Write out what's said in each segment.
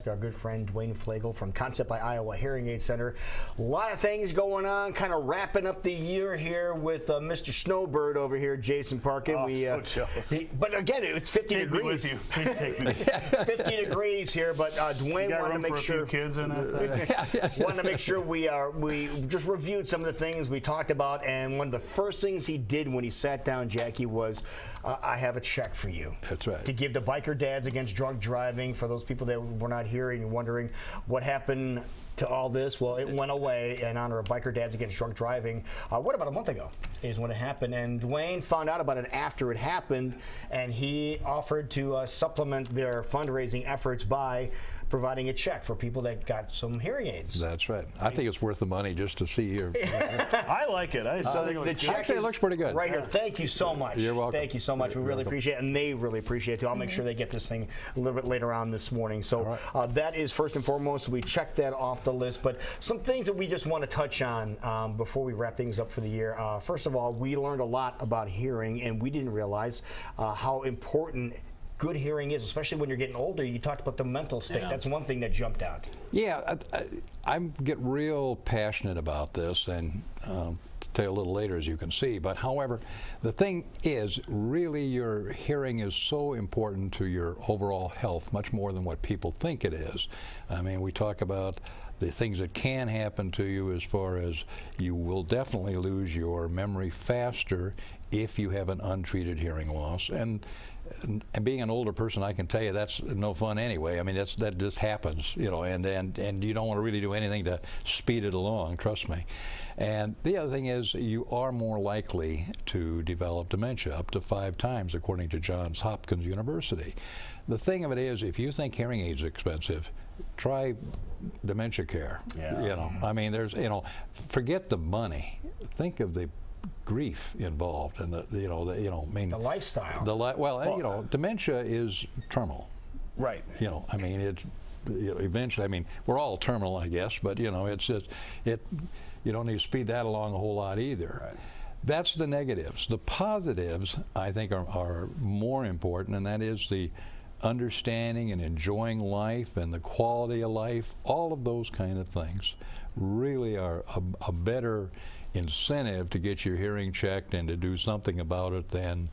Our good friend Dwayne Flegel from KCWI Iowa Hearing Aid Center. A lot of things going on, kind of wrapping up the year here with Mr. Snowbird over here, Jason Parkin. So jealous. But again, it's 50 take degrees. Me with you. Please take me. 50 degrees here, but Dwayne wanted to make sure. Kids in it. Wanted to make sure we just reviewed some of the things we talked about, and one of the first things he did when he sat down, Jackie, was I have a check for you. That's right. To give to Biker Dads Against Drunk Driving. For those people that were not here and you're wondering what happened to all this, well, it went away in honor of Biker Dads Against Drunk Driving. What about a month ago is when it happened, and Dwayne found out about it after it happened, and he offered to supplement their fundraising efforts by providing a check for people that got some hearing aids. That's right. I think it's worth the money just to see your. I like it. I still think it looks the check Actually, it looks pretty good. Right here. Thank you so much. You're welcome. Thank you so much. We really appreciate it, and they really appreciate it too. I'll make sure they get this thing a little bit later on this morning. So that is first and foremost. We checked that off the list. But some things that we just want to touch on before we wrap things up for the year. First of all, we learned a lot about hearing, and we didn't realize how important good hearing is, especially when you're getting older. You talked about the mental state. Yeah. That's one thing that jumped out. Yeah, I get real passionate about this, and to tell you a little later, as you can see. But however, the thing is, really, your hearing is so important to your overall health, much more than what people think it is. I mean, we talk about the things that can happen to you as far as you will definitely lose your memory faster if you have an untreated hearing loss. And being an older person, I can tell you that's no fun anyway. I mean, that just happens, you know, and you don't want to really do anything to speed it along, trust me. And the other thing is you are more likely to develop dementia, up to 5 times, according to Johns Hopkins University. The thing of it is, if you think hearing aids are expensive, try dementia care. Yeah. You know, I mean, there's, you know, forget the money. Think of the grief involved, and the lifestyle. Well, you know, dementia is terminal. Right. You know, I mean, eventually. I mean, we're all terminal, I guess, but you know, it's just you don't need to speed that along a whole lot either. Right. That's the negatives. The positives, I think, are more important, and that is the understanding and enjoying life and the quality of life. All of those kind of things really are a better incentive to get your hearing checked and to do something about it than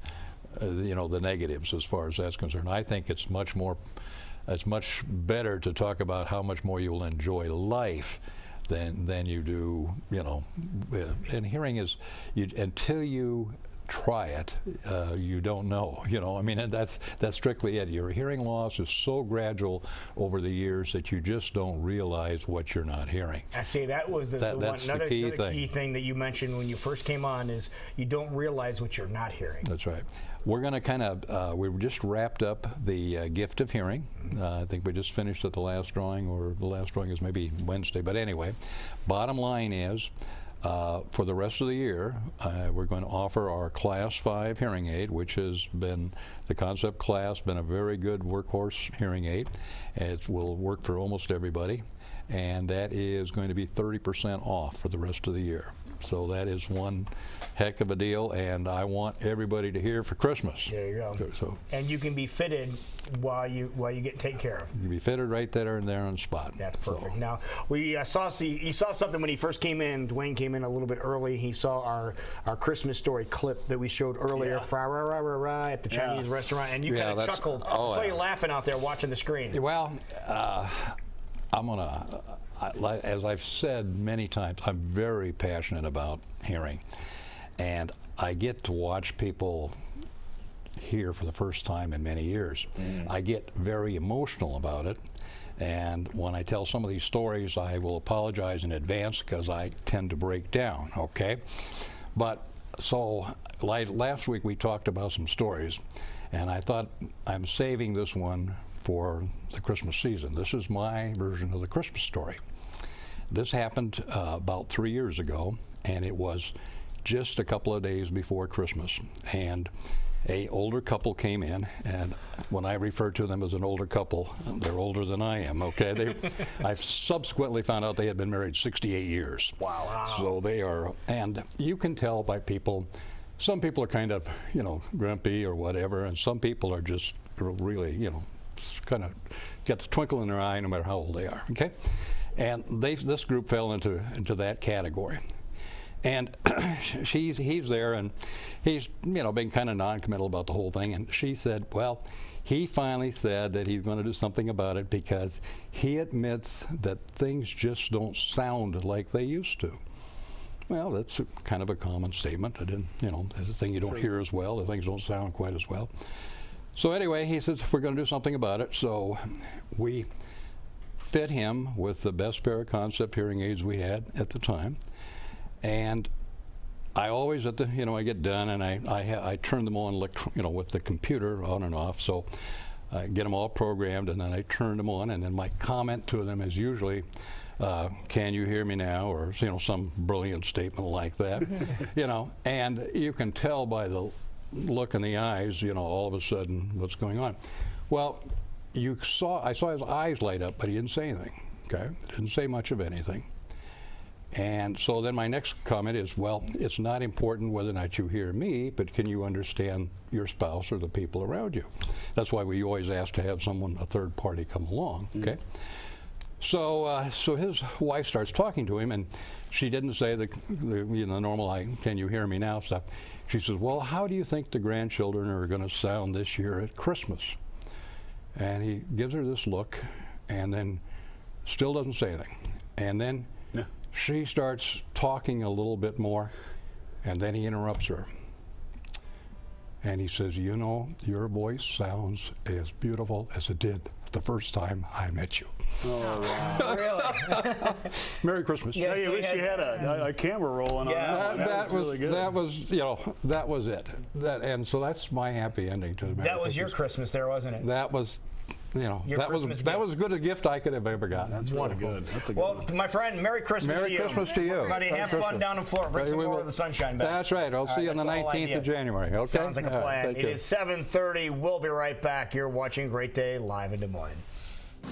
you know, the negatives as far as that's concerned. I think it's much better to talk about how much more you'll enjoy life than you do, you know. And hearing is, until you try it, you don't know, you know. I mean, and that's strictly it. Your hearing loss is so gradual over the years that you just don't realize what you're not hearing. I see, that was another key thing that you mentioned when you first came on, is you don't realize what you're not hearing. That's right. We're going to kind of, we just wrapped up the gift of hearing. I think we just finished at the last drawing, or the last drawing is maybe Wednesday. But anyway, bottom line is, for the rest of the year, we're going to offer our Class 5 hearing aid, which has been, the concept class, been a very good workhorse hearing aid. It will work for almost everybody, and that is going to be 30% off for the rest of the year. So that is one heck of a deal, and I want everybody to hear for Christmas. There you go. So, and you can be fitted while you get taken care of. You can be fitted right there and there on the spot. That's perfect. So. Now, he saw something when he first came in. Dwayne came in a little bit early. He saw our Christmas story clip that we showed earlier, at the Chinese restaurant, and you kind of chuckled. I saw you laughing out there watching the screen. Well, I'm gonna. As I've said many times, I'm very passionate about hearing, and I get to watch people hear for the first time in many years. I get very emotional about it, and when I tell some of these stories, I will apologize in advance because I tend to break down, okay? But so last week we talked about some stories, and I thought I'm saving this one for the Christmas season. This is my version of the Christmas story. This happened about 3 years ago, and it was just a couple of days before Christmas. And an older couple came in, and when I refer to them as an older couple, they're older than I am, okay? I've subsequently found out they had been married 68 years. Wow. So they are, and you can tell by people, some people are kind of, you know, grumpy or whatever, and some people are just really, you know, kind of got the twinkle in their eye no matter how old they are, okay? And this group fell into that category. And he's there, and he's, you know, being kind of non-committal about the whole thing. And she said, well, he finally said that he's going to do something about it because he admits that things just don't sound like they used to. Well, that's kind of a common statement. I didn't, you know, it's a thing you don't hear as well. The things don't sound quite as well. So anyway, he says, we're going to do something about it. So we fit him with the best pair of concept hearing aids we had at the time. And I always, I get done and I turn them on, with the computer on and off. So I get them all programmed, and then I turn them on, and then my comment to them is usually, "Can you hear me now?" or some brilliant statement like that, And you can tell by the look in the eyes, all of a sudden what's going on. Well, I saw his eyes light up, but he didn't say anything. Okay, didn't say much of anything. And so then my next comment is, well, it's not important whether or not you hear me, but can you understand your spouse or the people around you? That's why we always ask to have someone, a third party, come along, okay? So his wife starts talking to him, and she didn't say the normal, can you hear me now stuff. She says, well, how do you think the grandchildren are going to sound this year at Christmas? And he gives her this look, and then still doesn't say anything. And then she starts talking a little bit more, and then he interrupts her. And he says, your voice sounds as beautiful as it did the first time I met you. Oh, wow. Really? Merry Christmas. Yeah, you wish you had a camera rolling on that. That was really good. That was it. And so that's my happy ending to the Merry That was your Christmas there, wasn't it? That was, that was as good a gift I could have ever gotten. That's wonderful. Really good. That's a good well, one. my friend, Merry Christmas to you. Merry Christmas to you. Everybody have fun down in Florida. Bring some more of the sunshine back. That's right. I'll see you on the 19th of January. Okay? Sounds like a plan. It is 7:30. We'll be right back. You're watching Great Day live in Des Moines.